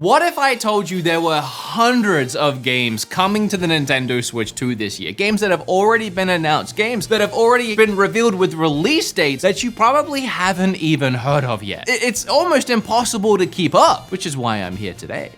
What if I told you there were hundreds of games coming to the Nintendo Switch 2 this year? Games that have already been announced, games that have already been revealed with release dates that you probably haven't even heard of yet. It's almost impossible to keep up, which is why I'm here today.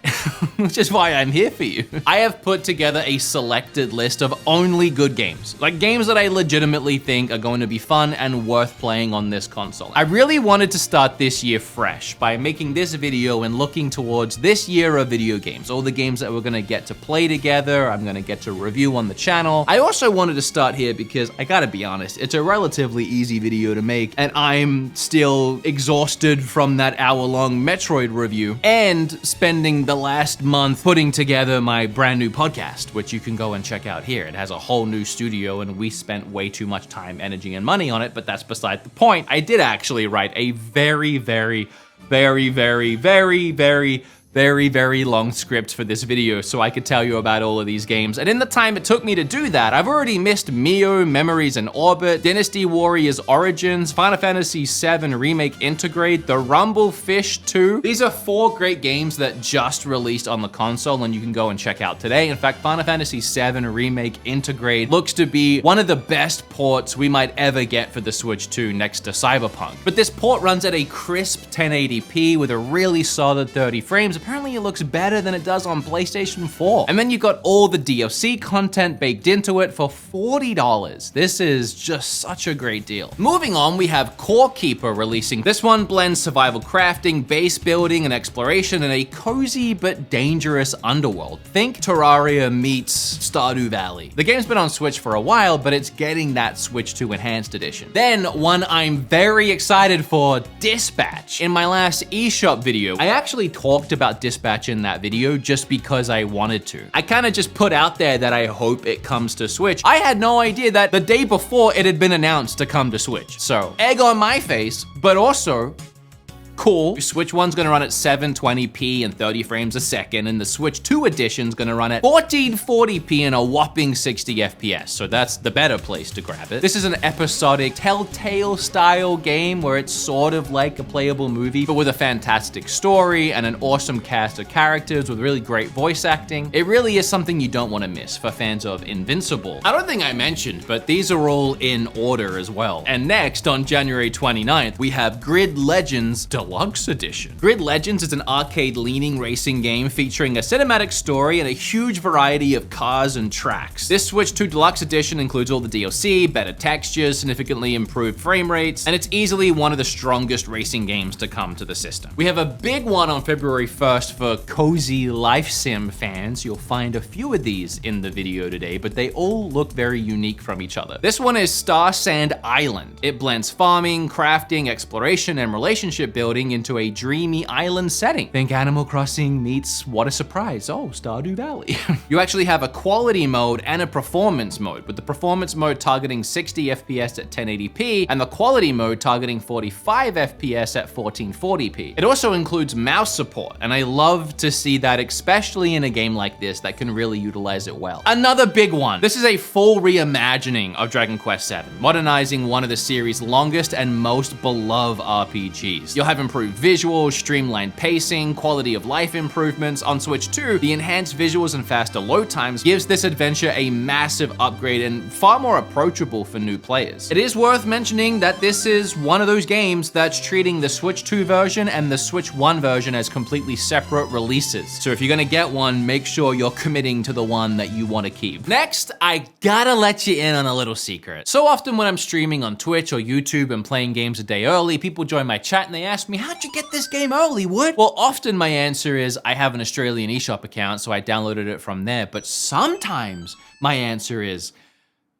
Which is why I'm here for you. I have put together a selected list of only good games, like games that I legitimately think are going to be fun and worth playing on this console. I really wanted to start this year fresh by making this video and looking towards this year of video games, all the games that we're gonna get to play together, I'm gonna get to review on the channel. I also wanted to start here because I gotta be honest, it's a relatively easy video to make and I'm still exhausted from that hour-long Metroid review and spending the last month putting together my brand new podcast, which you can go and check out here. It has a whole new studio and we spent way too much time, energy, and money on it, but that's beside the point. I did actually write a very long script for this video so I could tell you about all of these games. And in the time it took me to do that, I've already missed Mio, Memories in Orbit, Dynasty Warriors Origins, Final Fantasy VII Remake Intergrade, The Rumble Fish 2. These are 4 great games that just released on the console and you can go and check out today. In fact, Final Fantasy VII Remake Intergrade looks to be one of the best ports we might ever get for the Switch 2 next to Cyberpunk. But this port runs at a crisp 1080p with a really solid 30 frames. Apparently it looks better than it does on PlayStation 4. And then you got all the DLC content baked into it for $40. This is just such a great deal. Moving on, we have Core Keeper releasing. This one blends survival crafting, base building, and exploration in a cozy but dangerous underworld. Think Terraria meets Stardew Valley. The game's been on Switch for a while, but it's getting that Switch 2 Enhanced Edition. Then, one I'm very excited for, Dispatch. In my last eShop video, I actually talked about Dispatch in that video just because I wanted to. I kind of just put out there that I hope it comes to Switch. I had no idea that the day before it had been announced to come to Switch. So, egg on my face, but also cool. Switch 1's gonna run at 720p and 30 frames a second, and the Switch 2 edition's gonna run at 1440p and a whopping 60 FPS, so that's the better place to grab it. This is an episodic Telltale style game where it's sort of like a playable movie, but with a fantastic story and an awesome cast of characters with really great voice acting. It really is something you don't want to miss for fans of Invincible. I don't think I mentioned, but these are all in order as well. And next, on January 29th, we have Grid Legends Deluxe Edition. Grid Legends is an arcade-leaning racing game featuring a cinematic story and a huge variety of cars and tracks. This Switch 2 Deluxe Edition includes all the DLC, better textures, significantly improved frame rates, and it's easily one of the strongest racing games to come to the system. We have a big one on February 1st for cozy life sim fans. You'll find a few of these in the video today, but they all look very unique from each other. This one is Star Sand Island. It blends farming, crafting, exploration, and relationship building into a dreamy island setting. Think Animal Crossing meets What a Surprise. Oh, Stardew Valley. You actually have a quality mode and a performance mode, with the performance mode targeting 60 FPS at 1080p and the quality mode targeting 45 FPS at 1440p. It also includes mouse support, and I love to see that, especially in a game like this that can really utilize it well. Another big one. This is a full reimagining of Dragon Quest VII, modernizing one of the series' longest and most beloved RPGs. You'll have improved visuals, streamlined pacing, quality of life improvements. On Switch 2, the enhanced visuals and faster load times gives this adventure a massive upgrade and far more approachable for new players. It is worth mentioning that this is one of those games that's treating the Switch 2 version and the Switch 1 version as completely separate releases. So if you're gonna get one, make sure you're committing to the one that you want to keep. Next, I gotta let you in on a little secret. So often when I'm streaming on Twitch or YouTube and playing games a day early, people join my chat and they ask me, how'd you get this game early, Wood? Well, often my answer is I have an Australian eShop account, so I downloaded it from there. But sometimes my answer is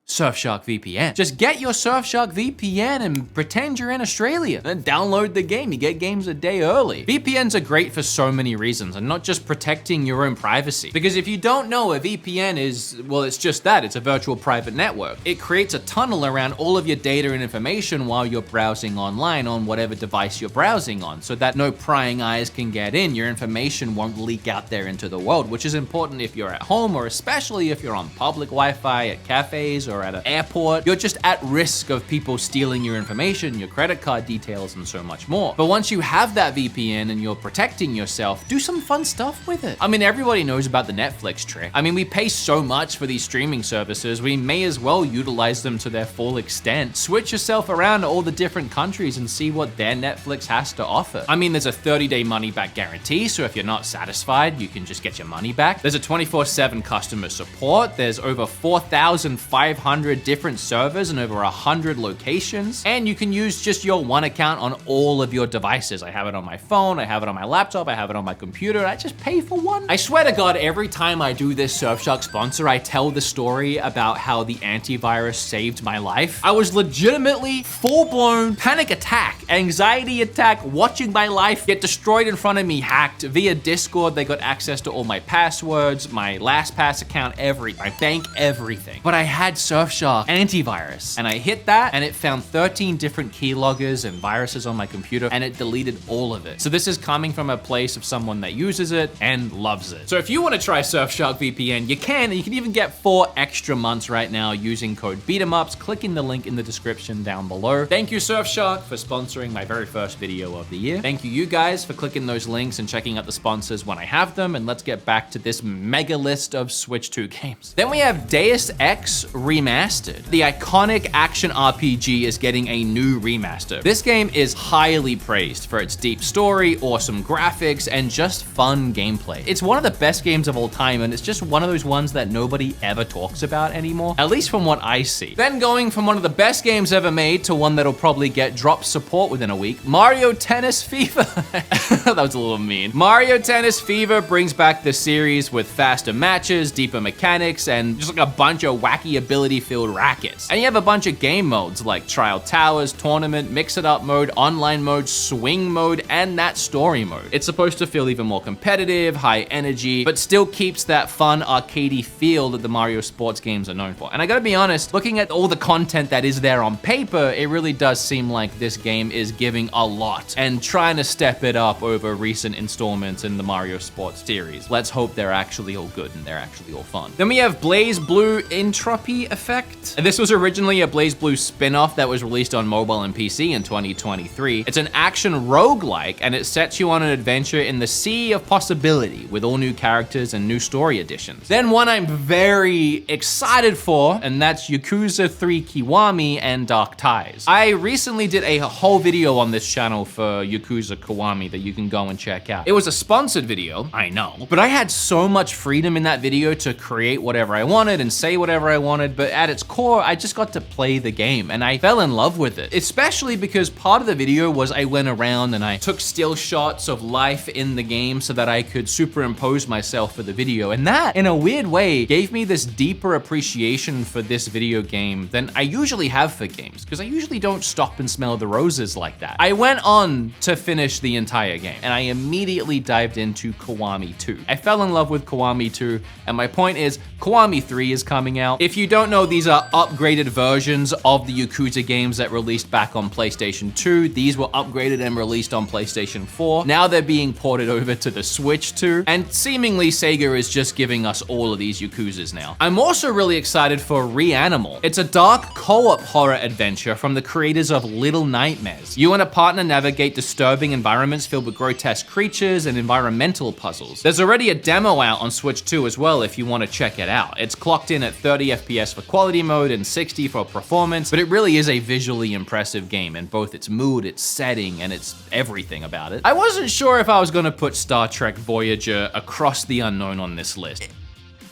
Surfshark VPN. Just get your Surfshark VPN and pretend you're in Australia. Then download the game. You get games a day early. VPNs are great for so many reasons, and not just protecting your own privacy. Because if you don't know, a VPN is, well, it's just that. It's a virtual private network. It creates a tunnel around all of your data and information while you're browsing online on whatever device you're browsing on, so that no prying eyes can get in. Your information won't leak out there into the world, which is important if you're at home, or especially if you're on public Wi-Fi at cafes or or at an airport, you're just at risk of people stealing your information, your credit card details, and so much more. But once you have that VPN and you're protecting yourself, do some fun stuff with it. I mean, everybody knows about the Netflix trick. I mean, we pay so much for these streaming services, we may as well utilize them to their full extent. Switch yourself around to all the different countries and see what their Netflix has to offer. I mean, there's a 30-day money-back guarantee, so if you're not satisfied, you can just get your money back. There's a 24/7 customer support. There's over 4,500 different servers in over 100 locations, and you can use just your one account on all of your devices. I have it on my phone, I have it on my laptop, I have it on my computer. I just pay for one. I swear to God, every time I do this Surfshark sponsor, I tell the story about how the antivirus saved my life. I was legitimately full-blown panic attack, anxiety attack, watching my life get destroyed in front of me, hacked via Discord. They got access to all my passwords, my LastPass account, my bank, everything. But I had Surfshark antivirus, and I hit that, and it found 13 different keyloggers and viruses on my computer, and it deleted all of it. So this is coming from a place of someone that uses it and loves it. So if you want to try Surfshark VPN, you can, and you can even get 4 extra months right now using code BEATEMUPS, clicking the link in the description down below. Thank you, Surfshark, for sponsoring my very first video of the year. Thank you guys for clicking those links and checking out the sponsors when I have them, and let's get back to this mega list of Switch 2 games. Then we have Deus Ex Remastered. The iconic action RPG is getting a new remaster. This game is highly praised for its deep story, awesome graphics, and just fun gameplay. It's one of the best games of all time, and it's just one of those ones that nobody ever talks about anymore, at least from what I see. Then going from one of the best games ever made to one that'll probably get drop support within a week, Mario Tennis Fever. That was a little mean. Mario Tennis Fever brings back the series with faster matches, deeper mechanics, and just like a bunch of wacky ability-filled rackets. And you have a bunch of game modes like Trial Towers, Tournament, Mix-It-Up mode, Online mode, Swing mode, and that story mode. It's supposed to feel even more competitive, high energy, but still keeps that fun, arcadey feel that the Mario sports games are known for. And I gotta be honest, looking at all the content that is there on paper, it really does seem like this game is giving a lot and trying to step it up over recent installments in the Mario Sports series. Let's hope they're actually all good and they're actually all fun. Then we have BlazBlue Entropy Effect. And this was originally a BlazBlue spin-off that was released on mobile and PC in 2023. It's an action roguelike, and it sets you on an adventure in the sea of possibility with all new characters and new story additions. Then one I'm very excited for, and that's Yakuza 3 Kiwami and Dark Ties. I recently did a whole video on this channel for Yakuza Kiwami that you can go and check out. It was a sponsored video, I know, but I had so much freedom in that video to create whatever I wanted and say whatever I wanted, but at its core, I just got to play the game, and I fell in love with it. Especially because part of the video was I went around and I took still shots of life in the game so that I could superimpose myself for the video, and that, in a weird way, gave me this deeper appreciation for this video game than I usually have for games, because I usually don't stop and smell the roses like that. I went on to finish the entire game, and I immediately dived into Kiwami 2. I fell in love with Kiwami 2, and my point is, Kiwami 3 is coming out. If you don't know, these are upgraded versions of the Yakuza games that released back on PlayStation 2. These were upgraded and released on PlayStation 4. Now they're being ported over to the Switch 2, and seemingly Sega is just giving us all of these Yakuzas now. I'm also really excited for Reanimal. It's a dark co-op horror adventure from the creators of Little Nightmares. You and a partner navigate disturbing environments filled with grotesque creatures and environmental puzzles. There's already a demo out on Switch 2 as well if you want to check it out. It's clocked in at 30 FPS for quality mode and 60 for performance, but it really is a visually impressive game in both its mood, its setting, and its everything about it. I wasn't sure if I was gonna put Star Trek Voyager Across the Unknown on this list.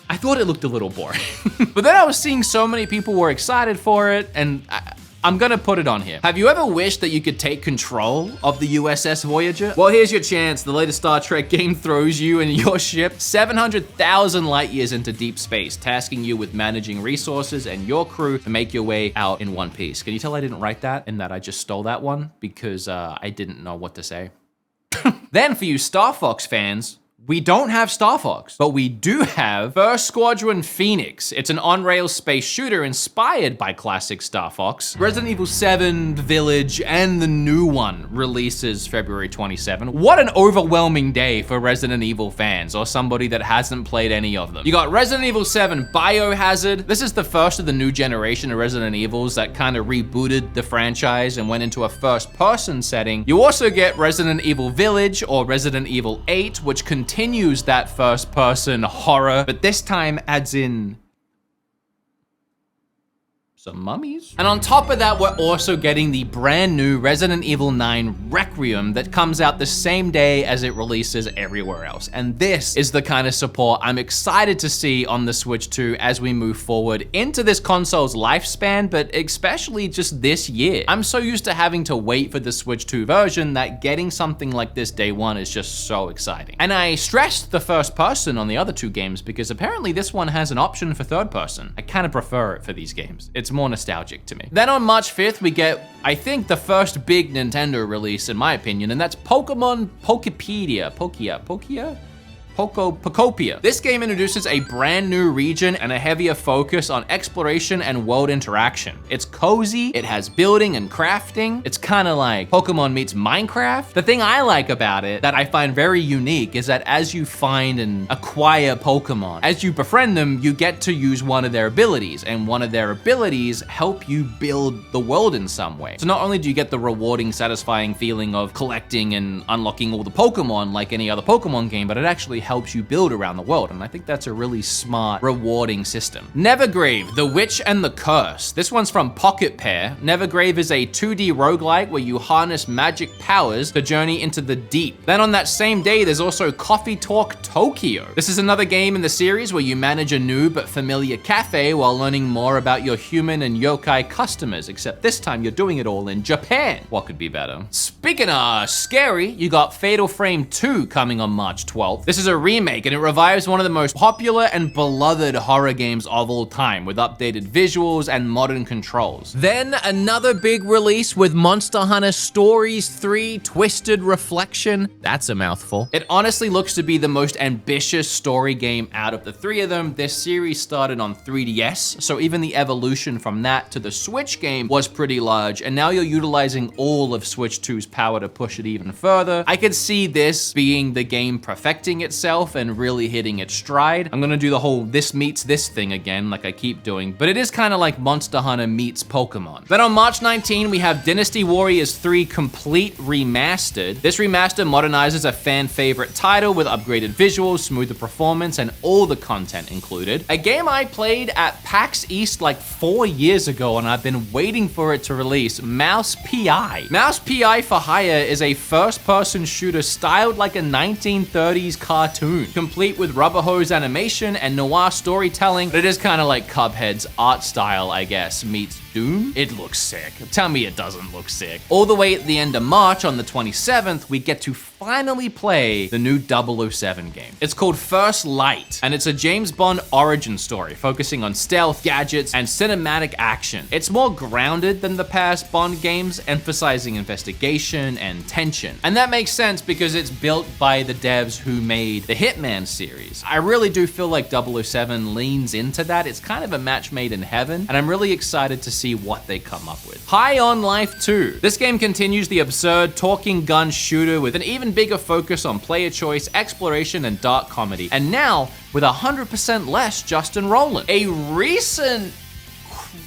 I thought it looked a little boring. But then I was seeing so many people were excited for it, and I'm gonna put it on here. Have you ever wished that you could take control of the USS Voyager? Well, here's your chance. The latest Star Trek game throws you and your ship 700,000 light years into deep space, tasking you with managing resources and your crew to make your way out in one piece. Can you tell I didn't write that and that I just stole that one because I didn't know what to say? Then for you Star Fox fans, We don't have Star Fox, but we do have First Squadron Phoenix. It's an on-rail space shooter inspired by classic Star Fox. Resident Evil 7, Village, and the new one releases February 27. What an overwhelming day for Resident Evil fans, or somebody that hasn't played any of them. You got Resident Evil 7 Biohazard. This is the first of the new generation of Resident Evils that kind of rebooted the franchise and went into a first-person setting. You also get Resident Evil Village, or Resident Evil 8, which continues that first-person horror, but this time adds in some mummies. And on top of that, we're also getting the brand new Resident Evil 9 Requiem that comes out the same day as it releases everywhere else. And this is the kind of support I'm excited to see on the Switch 2 as we move forward into this console's lifespan, but especially just this year. I'm so used to having to wait for the Switch 2 version that getting something like this day one is just so exciting. And I stressed the first person on the other two games because apparently this one has an option for third person. I kind of prefer it for these games. It's more nostalgic to me. Then on March 5th, we get, I think, the first big Nintendo release, in my opinion, and that's Pokemon Pokepedia. Pokopia. This game introduces a brand new region and a heavier focus on exploration and world interaction. It's cozy, it has building and crafting. It's kind of like Pokemon meets Minecraft. The thing I like about it that I find very unique is that as you find and acquire Pokemon, as you befriend them, you get to use one of their abilities, and one of their abilities help you build the world in some way. So not only do you get the rewarding, satisfying feeling of collecting and unlocking all the Pokemon like any other Pokemon game, but it actually helps you build around the world, and I think that's a really smart, rewarding system. Nevergrave, The Witch and the Curse. This one's from Pocket Pair. Nevergrave is a 2D roguelike where you harness magic powers to journey into the deep. Then on that same day, there's also Coffee Talk Tokyo. This is another game in the series where you manage a new but familiar cafe while learning more about your human and yokai customers, except this time you're doing it all in Japan. What could be better? Speaking of scary, you got Fatal Frame 2 coming on March 12th. This is a remake, and it revives one of the most popular and beloved horror games of all time with updated visuals and modern controls. Then another big release with Monster Hunter Stories 3 Twisted Reflection. That's a mouthful. It honestly looks to be the most ambitious story game out of the three of them. This series started on 3DS, so even the evolution from that to the Switch game was pretty large, and now you're utilizing all of Switch 2's power to push it even further. I could see this being the game perfecting itself and really hitting its stride. I'm gonna do the whole this meets this thing again, like I keep doing, but it is kind of like Monster Hunter meets Pokemon. Then on March 19, we have Dynasty Warriors 3 Complete Remastered. This remaster modernizes a fan favorite title with upgraded visuals, smoother performance, and all the content included. A game I played at PAX East like 4 years ago, and I've been waiting for it to release, Mouse P.I. Mouse P.I. for Hire is a first-person shooter styled like a 1930s cartoon, complete with rubber hose animation and noir storytelling, but it is kind of like Cuphead's art style, I guess, meets Doom. It looks sick. Tell me it doesn't look sick. All the way at the end of March, on the 27th, we get to finally play the new 007 game. It's called First Light, and it's a James Bond origin story focusing on stealth, gadgets, and cinematic action. It's more grounded than the past Bond games, emphasizing investigation and tension. And that makes sense because it's built by the devs who made the Hitman series. I really do feel like 007 leans into that. It's kind of a match made in heaven, and I'm really excited to see what they come up with. High on Life 2. This game continues the absurd talking gun shooter with an even bigger focus on player choice, exploration, and dark comedy. And now, with 100% less Justin Roiland. A recent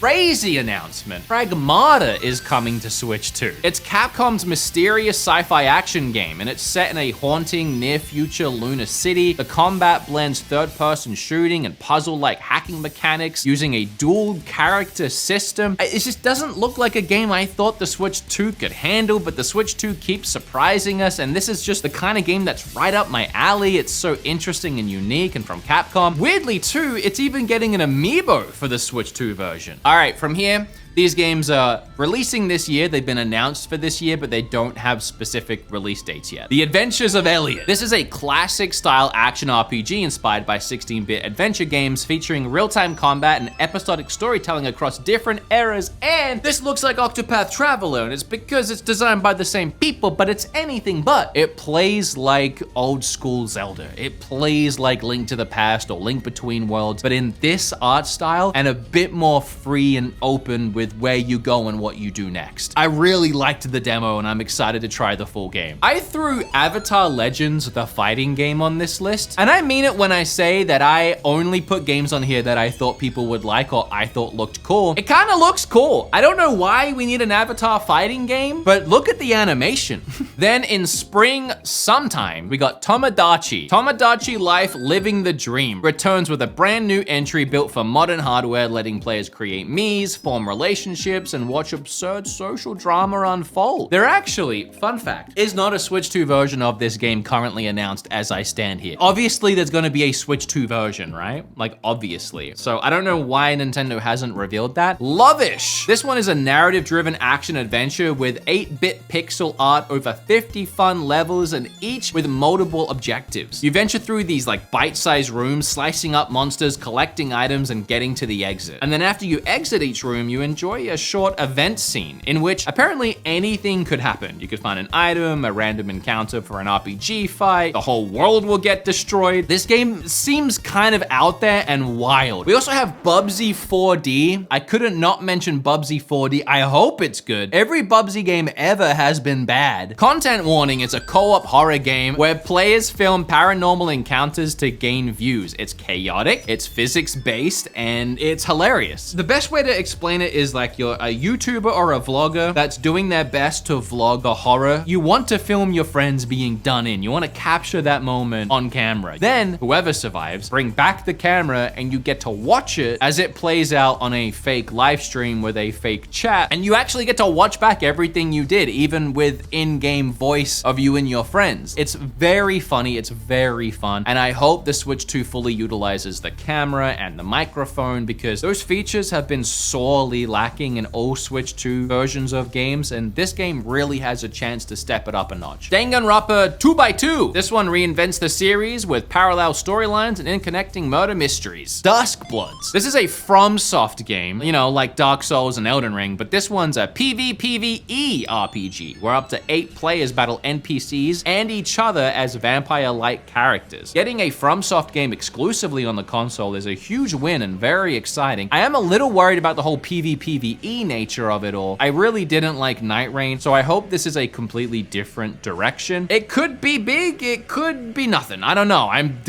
crazy announcement. Pragmata is coming to Switch 2. It's Capcom's mysterious sci-fi action game, and it's set in a haunting near-future lunar city. The combat blends third-person shooting and puzzle-like hacking mechanics using a dual-character system. It just doesn't look like a game I thought the Switch 2 could handle, but the Switch 2 keeps surprising us, and this is just the kind of game that's right up my alley. It's so interesting and unique, and from Capcom. Weirdly, too, it's even getting an amiibo for the Switch 2 version. All right, from here, These games are releasing this year. They've been announced for this year, but they don't have specific release dates yet. The Adventures of Elliot. This is a classic style action RPG inspired by 16-bit adventure games featuring real-time combat and episodic storytelling across different eras. And this looks like Octopath Traveler, and it's because it's designed by the same people, but it's anything but. It plays like old school Zelda. It plays like Link to the Past or Link Between Worlds, but in this art style and a bit more free and open with where you go and what you do next. I really liked the demo and I'm excited to try the full game. I threw Avatar Legends, the fighting game, on this list, and I mean it when I say that I only put games on here that I thought people would like or I thought looked cool. It kind of looks cool. I don't know why we need an Avatar fighting game, but look at the animation. Then in spring sometime, we got Tomodachi. Tomodachi Life Living the Dream returns with a brand new entry built for modern hardware, letting players create Miis, form relationships, and watch absurd social drama unfold. There actually, fun fact, is not a Switch 2 version of this game currently announced as I stand here. Obviously, there's gonna be a Switch 2 version, right? Like, obviously. So I don't know why Nintendo hasn't revealed that. Lovish! This one is a narrative-driven action adventure with 8-bit pixel art, over 50 fun levels, and each with multiple objectives. You venture through these like bite-sized rooms, slicing up monsters, collecting items, and getting to the exit. And then after you exit each room, you enjoy a short event scene in which apparently anything could happen. You could find an item, a random encounter for an RPG fight, the whole world will get destroyed. This game seems kind of out there and wild. We also have Bubsy 4D. I couldn't not mention Bubsy 4D. I hope it's good. Every Bubsy game ever has been bad. Content warning, it's a co-op horror game where players film paranormal encounters to gain views. It's chaotic, it's physics-based, and it's hilarious. The best way to explain it is like you're a YouTuber or a vlogger that's doing their best to vlog a horror. You want to film your friends being done in. You want to capture that moment on camera. Then, whoever survives, bring back the camera and you get to watch it as it plays out on a fake live stream with a fake chat. And you actually get to watch back everything you did, even with in-game voice of you and your friends. It's very funny, it's very fun, and I hope the Switch 2 fully utilizes the camera and the microphone because those features have been sorely lacking in all Switch 2 versions of games, and this game really has a chance to step it up a notch. Danganronpa 2x2. This one reinvents the series with parallel storylines and interconnecting murder mysteries. Duskbloods. This is a FromSoft game, you know, like Dark Souls and Elden Ring, but this one's a PvPvE RPG, where up to 8 players battle NPCs and each other as vampire-like characters. Getting a FromSoft game exclusively on the console is a huge win and very exciting. I am a little worried about the whole PvPvE nature of it all. I really didn't like Night Rain, so I hope this is a completely different direction. It could be big, it could be nothing. I don't know. I'm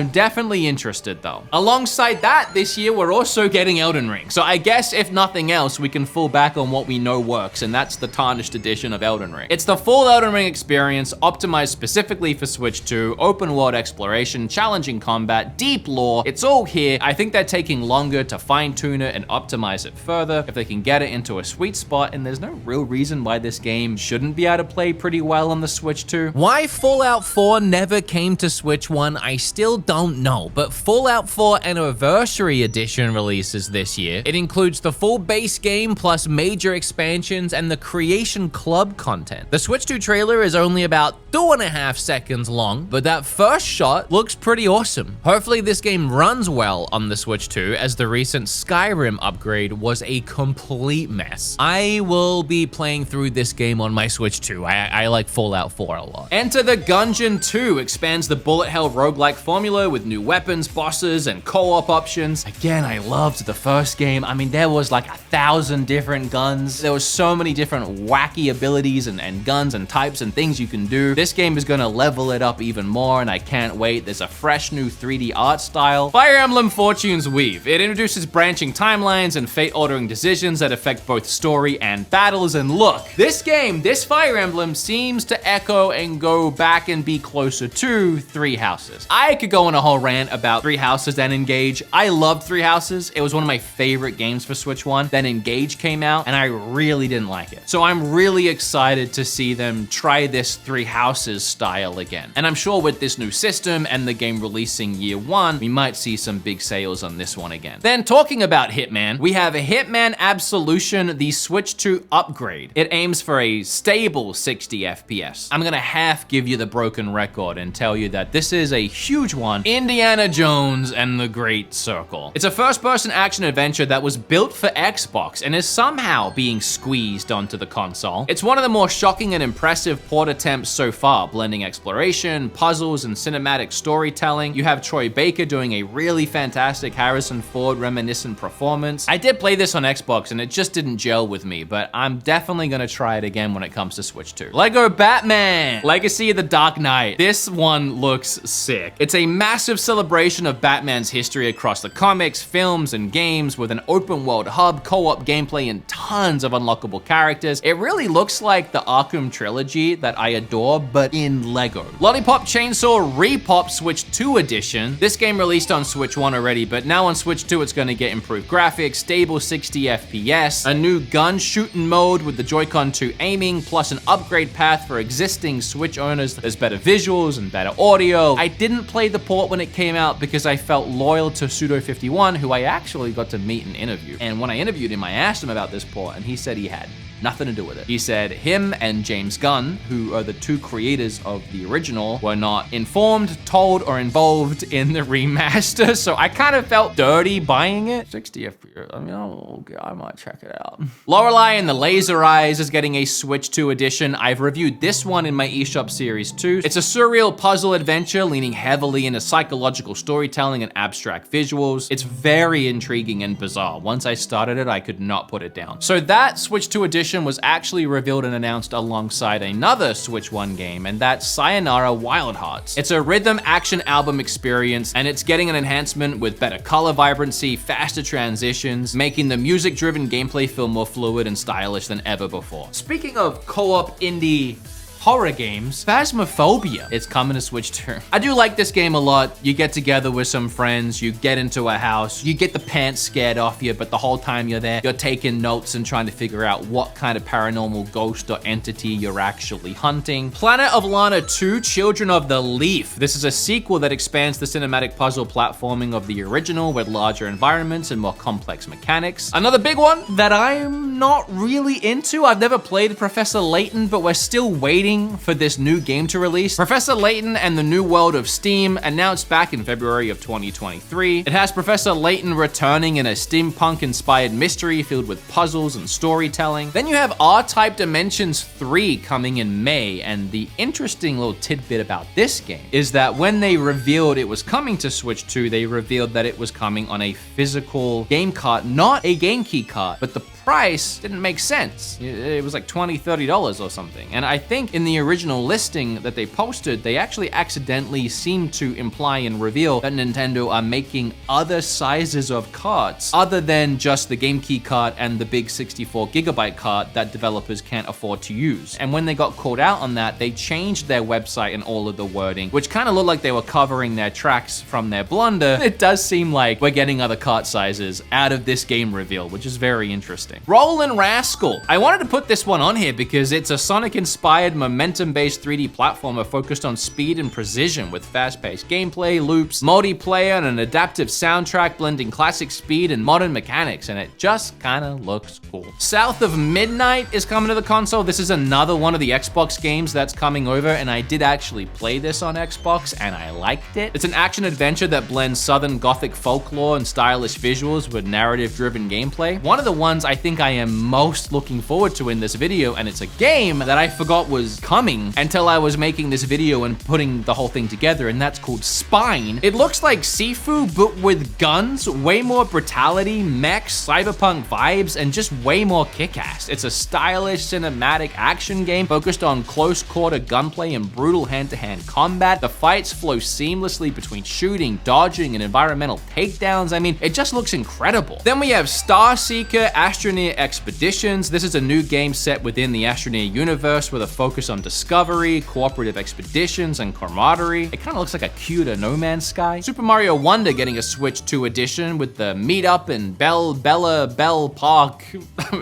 definitely interested though. Alongside that, this year we're also getting Elden Ring. So I guess if nothing else, we can fall back on what we know works, and that's the tarnished edition of Elden Ring. It's the full Elden Ring experience, optimized specifically for Switch 2, open world exploration, challenging combat, deep lore. It's all here. I think they're taking longer to fine tune it and optimize it further if they can get it into a sweet spot, and there's no real reason why this game shouldn't be able to play pretty well on the Switch 2. Why Fallout 4 never came to Switch 1, I still don't know, but Fallout 4 Anniversary Edition releases this year. It includes the full base game plus major expansions and the Creation Club content. The Switch 2 trailer is only about 2.5 seconds long, but that first shot looks pretty awesome. Hopefully this game runs well on the Switch 2, as the recent Skyrim upgrade was a complete mess. I will be playing through this game on my Switch 2. I like Fallout 4 a lot. Enter the Gungeon 2 expands the bullet hell roguelike formula with new weapons, bosses, and co-op options. Again, I loved the first game. I mean, there was like 1,000 different guns. There was so many different wacky abilities and guns and types and things you can do. This game is gonna level it up even more, and I can't wait. There's a fresh new 3D art style. Fire Emblem Fortune's Weave. It introduces branching timelines and fate-altering decisions that affect both story and battles, and look, this game, this Fire Emblem seems to echo and go back and be closer to Three Houses. I could go on a whole rant about Three Houses and Engage. I loved Three Houses. It was one of my favorite games for Switch 1. Then Engage came out, and I really didn't like it. So I'm really excited to see them try this Three Houses style again. And I'm sure with this new system and the game releasing year 1, we might see some big sales on this one again. Then talking about Hitman, we have a Hitman absolution, the Switch 2 upgrade. It aims for a stable 60 FPS. I'm gonna half give you the broken record and tell you that this is a huge one. Indiana Jones and the Great Circle. It's a first-person action adventure that was built for Xbox and is somehow being squeezed onto the console. It's one of the more shocking and impressive port attempts so far, blending exploration, puzzles, and cinematic storytelling. You have Troy Baker doing a really fantastic Harrison Ford reminiscent performance. I did play this on Xbox and it just didn't gel with me, but I'm definitely gonna try it again when it comes to Switch 2. Lego Batman! Legacy of the Dark Knight. This one looks sick. It's a massive celebration of Batman's history across the comics, films, and games with an open world hub, co-op gameplay, and tons of unlockable characters. It really looks like the Arkham trilogy that I adore, but in Lego. Lollipop Chainsaw Repop Switch 2 Edition. This game released on Switch 1 already, but now on Switch 2 it's gonna get improved graphics, stable 60 FPS, a new gun shooting mode with the Joy-Con 2 aiming, plus an upgrade path for existing Switch owners. There's better visuals and better audio. I didn't play the port when it came out because I felt loyal to Pseudo51, who I actually got to meet and interview. And when I interviewed him, I asked him about this port, and he said he had nothing to do with it. He said him and James Gunn, who are the two creators of the original, were not informed, told, or involved in the remaster, so I kind of felt dirty buying it. 60 FPS, I mean, okay, I might check it out. Lorelei and the Laser Eyes is getting a Switch 2 edition. I've reviewed this one in my eShop series too. It's a surreal puzzle adventure leaning heavily into psychological storytelling and abstract visuals. It's very intriguing and bizarre. Once I started it, I could not put it down. So that Switch 2 edition was actually revealed and announced alongside another Switch 1 game, and that's Sayonara Wild Hearts. It's a rhythm action album experience, and it's getting an enhancement with better color vibrancy, faster transitions, making the music-driven gameplay feel more fluid and stylish than ever before. Speaking of co-op indie horror games, Phasmophobia. It's coming to Switch 2. I do like this game a lot. You get together with some friends, you get into a house, you get the pants scared off you, but the whole time you're there, you're taking notes and trying to figure out what kind of paranormal ghost or entity you're actually hunting. Planet of Lana 2, Children of the Leaf. This is a sequel that expands the cinematic puzzle platforming of the original with larger environments and more complex mechanics. Another big one that I'm not really into. I've never played Professor Layton, but we're still waiting for this new game to release. Professor Layton and the New World of Steam, announced back in February of 2023. It has Professor Layton returning in a steampunk-inspired mystery filled with puzzles and storytelling. Then you have R-Type Dimensions 3 coming in May, and the interesting little tidbit about this game is that when they revealed it was coming to Switch 2, they revealed that it was coming on a physical game cart, not a game key cart, but the price didn't make sense. It was like $20, $30 or something. And I think in the original listing that they posted, they actually accidentally seemed to imply and reveal that Nintendo are making other sizes of carts other than just the Game Key cart and the big 64GB cart that developers can't afford to use. And when they got called out on that, they changed their website and all of the wording, which kind of looked like they were covering their tracks from their blunder. It does seem like we're getting other cart sizes out of this game reveal, which is very interesting. Rollin' Rascal. I wanted to put this one on here because it's a Sonic-inspired, momentum-based 3D platformer focused on speed and precision with fast-paced gameplay, loops, multiplayer, and an adaptive soundtrack blending classic speed and modern mechanics, and it just kind of looks cool. South of Midnight is coming to the console. This is another one of the Xbox games that's coming over, and I did actually play this on Xbox, and I liked it. It's an action-adventure that blends Southern Gothic folklore and stylish visuals with narrative-driven gameplay. One of the ones I think I am most looking forward to in this video, and it's a game that I forgot was coming until I was making this video and putting the whole thing together, and that's called Spine. It looks like Sifu, but with guns, way more brutality, mechs, cyberpunk vibes, and just way more kick-ass. It's a stylish cinematic action game focused on close quarter gunplay and brutal hand-to-hand combat. The fights flow seamlessly between shooting, dodging, and environmental takedowns. I mean, it just looks incredible. Then we have Star Seeker Astroneer Expeditions. This is a new game set within the Astroneer universe with a focus on discovery, cooperative expeditions, and camaraderie. It kind of looks like a cuter No Man's Sky. Super Mario Wonder getting a Switch 2 edition with the Meetup and Bell Park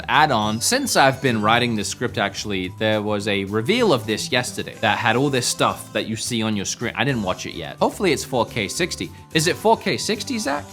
add-on. Since I've been writing this script, actually, there was a reveal of this yesterday that had all this stuff that you see on your screen. I didn't watch it yet. Hopefully it's 4K 60. Is it 4K 60, Zach?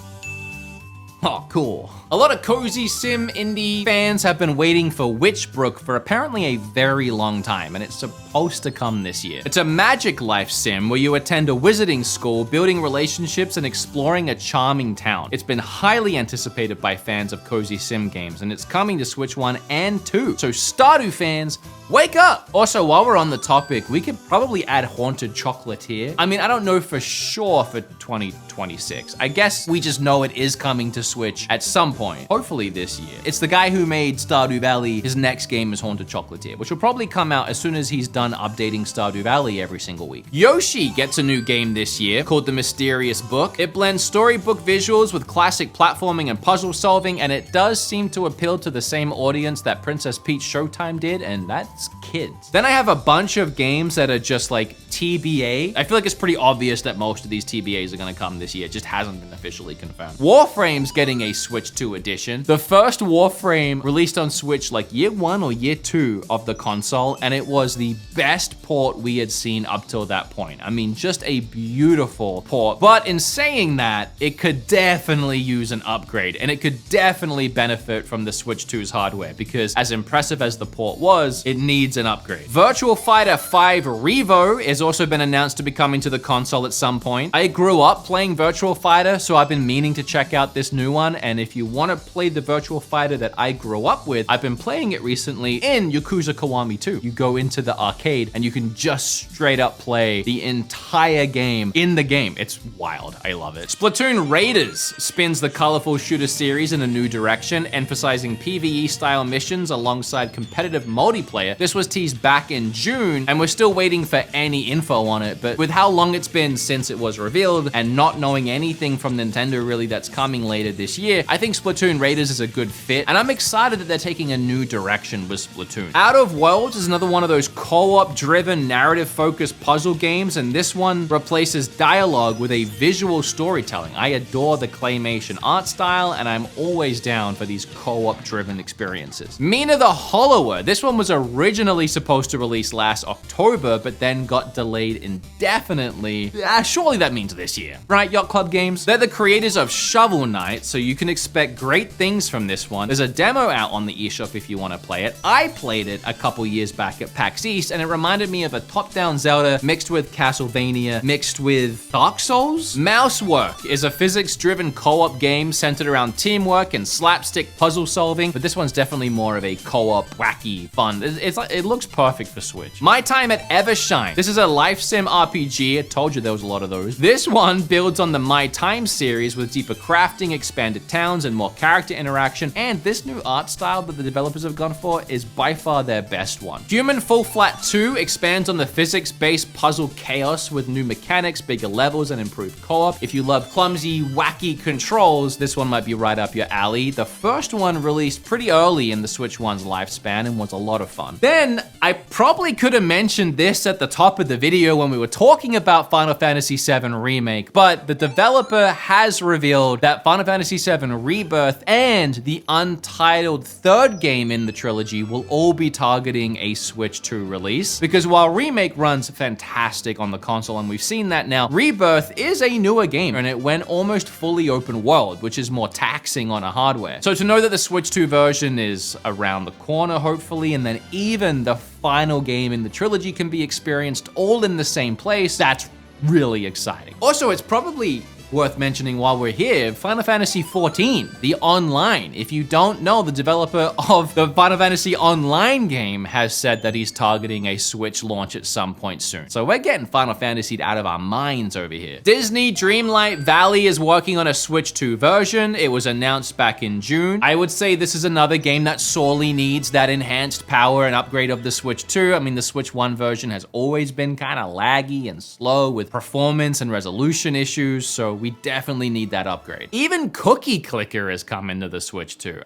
Oh, cool. A lot of cozy sim indie fans have been waiting for Witchbrook for apparently a very long time, and it's supposed to come this year. It's a magic life sim where you attend a wizarding school, building relationships and exploring a charming town. It's been highly anticipated by fans of cozy sim games, and it's coming to Switch 1 and 2. So Stardew fans, wake up! Also, while we're on the topic, we could probably add Haunted Chocolatier. I mean, I don't know for sure for 2026. I guess we just know it is coming to Switch at some point, hopefully this year. It's the guy who made Stardew Valley. His next game is Haunted Chocolatier, which will probably come out as soon as he's done updating Stardew Valley every single week. Yoshi gets a new game this year called The Mysterious Book. It blends storybook visuals with classic platforming and puzzle solving, and it does seem to appeal to the same audience that Princess Peach Showtime did, and that's kids. Then I have a bunch of games that are just like TBA. I feel like it's pretty obvious that most of these TBAs are gonna come this year. It just hasn't been officially confirmed. Warframe's getting a Switch 2 edition. The first Warframe released on Switch like year 1 or year 2 of the console, and it was the best port we had seen up till that point. I mean, just a beautiful port. But in saying that, it could definitely use an upgrade, and it could definitely benefit from the Switch 2's hardware, because as impressive as the port was, it needs an upgrade. Virtual Fighter 5 Revo has also been announced to be coming to the console at some point. I grew up playing Virtual Fighter, so I've been meaning to check out this new one, and if you want to play the Virtual Fighter that I grew up with, I've been playing it recently in Yakuza Kiwami 2. You go into the arcade and you can just straight up play the entire game in the game. It's wild. I love it. Splatoon Raiders spins the colorful shooter series in a new direction, emphasizing PvE style missions alongside competitive multiplayer. This was teased back in June, and we're still waiting for any info on it, but with how long it's been since it was revealed and not knowing anything from Nintendo really that's coming later this year, I think Splatoon Raiders is a good fit, and I'm excited that they're taking a new direction with Splatoon. Out of Worlds is another one of those co-op driven, narrative focused puzzle games, and this one replaces dialogue with a visual storytelling. I adore the claymation art style, and I'm always down for these co-op driven experiences. Mina the Hollower. This one was originally supposed to release last October, but then got delayed indefinitely. Surely that means this year, right, Yacht Club Games? They're the creators of Shovel Knight, so you can expect great things from this one. There's a demo out on the eShop if you want to play it. I played it a couple years back at PAX East, and it reminded me of a top-down Zelda mixed with Castlevania, mixed with Dark Souls? Mousework is a physics-driven co-op game centered around teamwork and slapstick puzzle solving, but this one's definitely more of a co-op, wacky fun. It looks perfect for Switch. My Time at Evershine. This is a life sim RPG. I told you there was a lot of those. This one builds on the My Time series with deeper crafting, expanded towns, and more character interaction, and this new art style that the developers have gone for is by far their best one. Human Fall Flat 2 expands on the physics-based puzzle chaos with new mechanics, bigger levels, and improved co-op. If you love clumsy, wacky controls, this one might be right up your alley. The first one released pretty early in the Switch 1's lifespan and was a lot of fun. Then, I probably could have mentioned this at the top of the video when we were talking about Final Fantasy VII Remake, but the developer has revealed that Final Fantasy VII Rebirth and the untitled third game in the trilogy will all be targeting a Switch 2 release, because while Remake runs fantastic on the console, and we've seen that now, Rebirth is a newer game, and it went almost fully open world, which is more taxing on a hardware. So to know that the Switch 2 version is around the corner, hopefully, and then even the final game in the trilogy can be experienced all in the same place, that's really exciting. Also, it's probably worth mentioning while we're here, Final Fantasy XIV, the online. If you don't know, the developer of the Final Fantasy Online game has said that he's targeting a Switch launch at some point soon. So we're getting Final Fantasy out of our minds over here. Disney Dreamlight Valley is working on a Switch 2 version. It was announced back in June. I would say this is another game that sorely needs that enhanced power and upgrade of the Switch 2. I mean, the Switch 1 version has always been kind of laggy and slow with performance and resolution issues, so we definitely need that upgrade. Even Cookie Clicker has come into the Switch 2.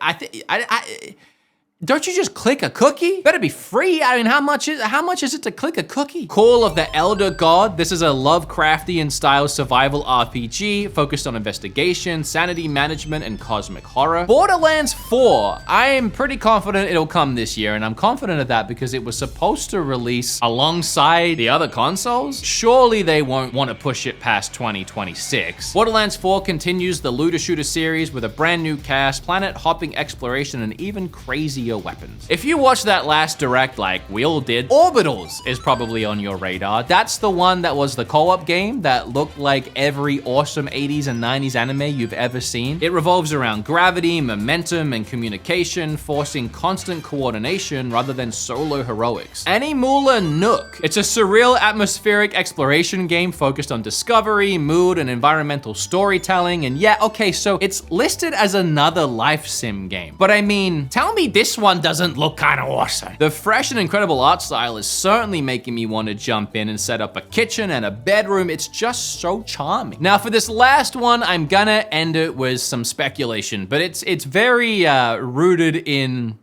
Don't you just click a cookie? Better be free. I mean, how much is it to click a cookie? Call of the Elder God. This is a Lovecraftian style survival RPG focused on investigation, sanity management, and cosmic horror. Borderlands 4. I am pretty confident it'll come this year, and I'm confident of that because it was supposed to release alongside the other consoles. Surely they won't want to push it past 2026. Borderlands 4 continues the looter shooter series with a brand new cast, planet hopping exploration, and even crazier weapons. If you watched that last direct like we all did, Orbitals is probably on your radar. That's the one that was the co-op game that looked like every awesome 80s and 90s anime you've ever seen. It revolves around gravity, momentum, and communication, forcing constant coordination rather than solo heroics. Animula Nook. It's a surreal atmospheric exploration game focused on discovery, mood, and environmental storytelling. And yeah, okay, so it's listed as another life sim game. But I mean, tell me this one doesn't look kind of awesome. The fresh and incredible art style is certainly making me want to jump in and set up a kitchen and a bedroom. It's just so charming. Now for this last one, I'm gonna end it with some speculation, but it's very rooted in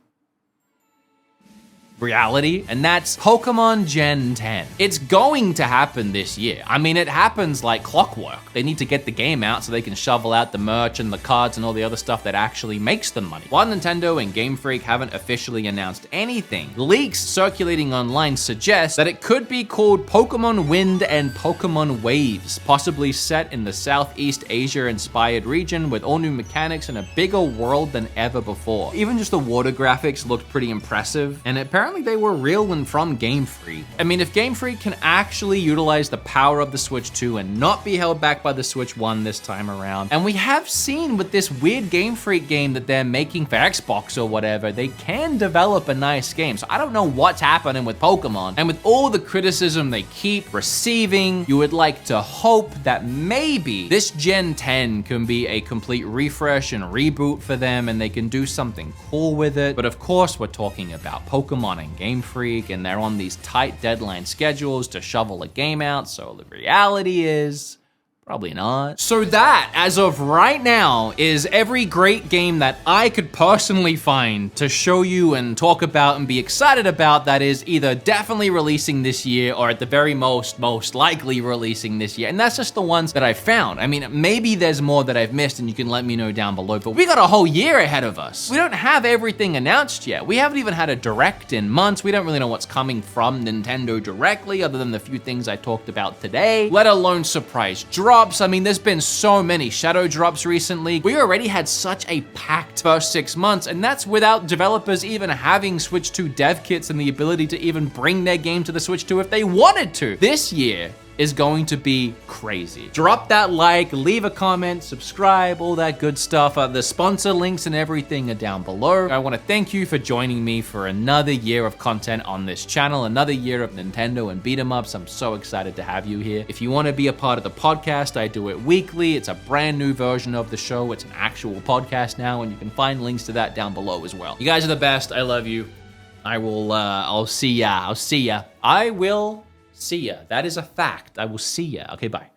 reality, and that's Pokemon Gen 10. It's going to happen this year. I mean, it happens like clockwork. They need to get the game out so they can shovel out the merch and the cards and all the other stuff that actually makes them money. While Nintendo and Game Freak haven't officially announced anything, leaks circulating online suggest that it could be called Pokemon Wind and Pokemon Waves, possibly set in the Southeast Asia-inspired region with all new mechanics and a bigger world than ever before. Even just the water graphics looked pretty impressive, and apparently they were real and from Game Freak. I mean, if Game Freak can actually utilize the power of the Switch 2 and not be held back by the Switch 1 this time around, and we have seen with this weird Game Freak game that they're making for Xbox or whatever, they can develop a nice game. So I don't know what's happening with Pokemon, and with all the criticism they keep receiving, you would like to hope that maybe this Gen 10 can be a complete refresh and reboot for them, and they can do something cool with it. But of course, we're talking about Pokemon and Game Freak, and they're on these tight deadline schedules to shovel a game out, so the reality is probably not. So that, as of right now, is every great game that I could personally find to show you and talk about and be excited about that is either definitely releasing this year or at the very most likely releasing this year. And that's just the ones that I found. I mean, maybe there's more that I've missed and you can let me know down below, but we got a whole year ahead of us. We don't have everything announced yet. We haven't even had a direct in months. We don't really know what's coming from Nintendo directly other than the few things I talked about today, let alone surprise drops. I mean, there's been so many shadow drops recently. We already had such a packed first 6 months, and that's without developers even having Switch 2 dev kits and the ability to even bring their game to the Switch 2 if they wanted to. This year is going to be crazy. Drop that like, leave a comment, subscribe, all that good stuff. The sponsor links and everything are down below. I want to thank you for joining me for another year of content on this channel, another year of Nintendo and beat 'em ups. I'm so excited to have you here. If you want to be a part of the podcast, I do it weekly. It's a brand new version of the show. It's an actual podcast now, and you can find links to that down below as well. You guys are the best. I love you. I'll see ya. I will see ya. That is a fact. I will see ya. Okay, bye.